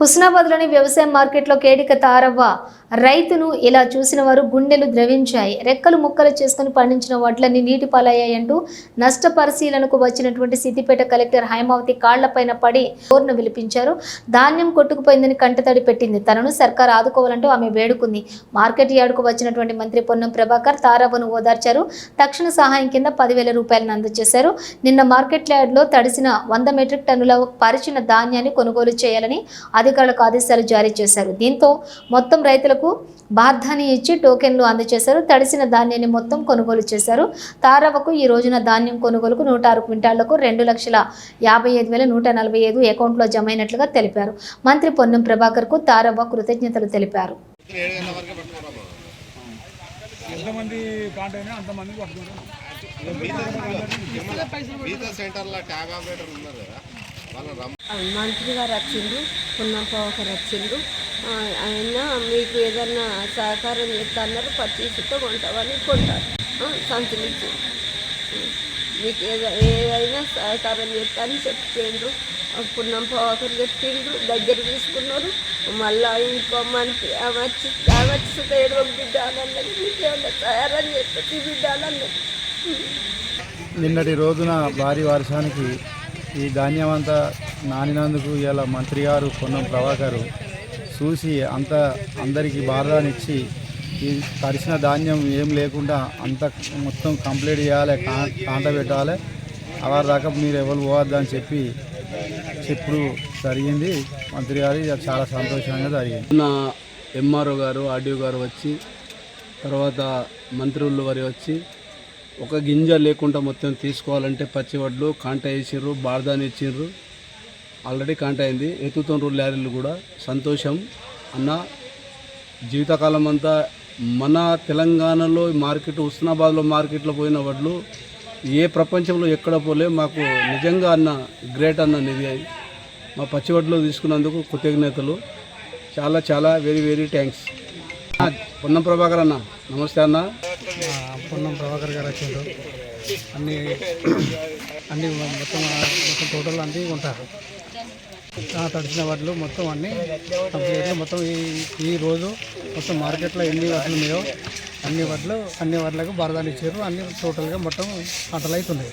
హుస్నాబాద్లోని వ్యవసాయ మార్కెట్లో కేడిక తారవ్వ రైతును ఇలా చూసిన వారు గుండెలు ద్రవించాయి. రెక్కలు ముక్కలు చేసుకుని పండించిన వడ్లన్నీ నీటిపాలయ్యాయంటూ నష్ట పరిశీలనకు వచ్చినటువంటి సిద్దిపేట కలెక్టర్ హైమావతి కాళ్లపైన పడి బోర్ను విలిపించారు. ధాన్యం కొట్టుకుపోయిందని కంటతడి పెట్టింది. తనను సర్కార్ ఆదుకోవాలంటూ ఆమె వేడుకుంది. మార్కెట్ యార్డుకు వచ్చినటువంటి మంత్రి పొన్నం ప్రభాకర్ తారవ్వను ఓదార్చారు. తక్షణ సహాయం కింద 10,000 రూపాయలను అందజేశారు. నిన్న మార్కెట్ యార్డులో తడిసిన 100 మెట్రిక్ టన్నుల పరిచిన ధాన్యాన్ని కొనుగోలు చేయాలని అధికారులకు ఆదేశాలు జారీ చేశారు. దీంతో మొత్తం రైతులకు బార్ధాని ఇచ్చి టోకెన్లు అందజేశారు. తడిసిన ధాన్యాన్ని మొత్తం కొనుగోలు చేశారు. తారవ్వకు ఈ రోజున ధాన్యం కొనుగోలుకు 106 క్వింటాళ్లకు 2,55,145 అకౌంట్లో జమైనట్లుగా తెలిపారు. మంత్రి పొన్నం ప్రభాకర్కు తారవ్వ కృతజ్ఞతలు తెలిపారు. మంత్రి గారు వచ్చిండ్రు, పొన్నం ప్రభాకర్ వచ్చిండ్రు. ఆయన మీకు ఏదన్నా సహకారం చేస్తా అన్నారు, పచ్చితో కొంటామని కొంటారు, సంచులు ఇచ్చి మీకు ఏదైనా సహకారం చేస్తా అని చెప్పిండ్రు. పొన్నం ప్రభాకర్ చెప్పిండ్రు, దగ్గర తీసుకున్నారు. మళ్ళీ ఇంకో మంత్రి వచ్చి ఏడవ బిడ్డ అన్నది మీకు ఏమన్నా సహాయం చెప్పి బిడ్డ అన్నది. నిన్నటి రోజున భారీ వర్షానికి ఈ ధాన్యం అంతా నానినందుకు ఇలా మంత్రి గారు పొన్నం ప్రభాకర్ చూసి అందరికీ బాధానిచ్చి ఈ తడిసిన ధాన్యం ఏం లేకుండా అంత మొత్తం కంప్లీట్ చేయాలి, కాంట పెట్టాలి, అవారి దాకా మీరు ఎవరు పోవద్దని చెప్పి చెప్పుడు జరిగింది. మంత్రి గారు చాలా సంతోషంగా జరిగింది. ఎంఆర్ఓ గారు, ఆర్డీఓ గారు వచ్చి, తర్వాత మంత్రులు వారి వచ్చి ఒక గింజ లేకుండా మొత్తం తీసుకోవాలంటే పచ్చి వడ్లు కాంట వేసిర్రు, బార్దాని ఇచ్చిర్రు. ఆల్రెడీ కాంట అయింది, ఎత్తుతున్న లారీలు కూడా. సంతోషం అన్న. జీవితకాలం అంతా మన తెలంగాణలో మార్కెట్, హుస్నాబాద్లో మార్కెట్లో పోయిన వడ్లు ఏ ప్రపంచంలో ఎక్కడ పోలే. మాకు నిజంగా అన్న గ్రేట్ అన్న. నిధి మా పచ్చి వడ్లు తీసుకున్నందుకు కృతజ్ఞతలు. చాలా చాలా very very thanks. Ponnam Prabhakar అన్న, నమస్తే అన్న. పొన్నం ప్రభాకర్ గారు వచ్చిండ్రు. అన్నీ మొత్తం టోటల్ అన్నీ ఉంటారు. తడిసిన వడ్లు మొత్తం అన్నీ కంప్లీట్గా మొత్తం ఈ రోజు మొత్తం మార్కెట్లో ఎన్ని వడ్లు ఉన్నాయో అన్ని వడ్లకు బారదాలు ఇచ్చారు. అన్ని టోటల్గా మొత్తం పంటలు అవుతున్నాయి.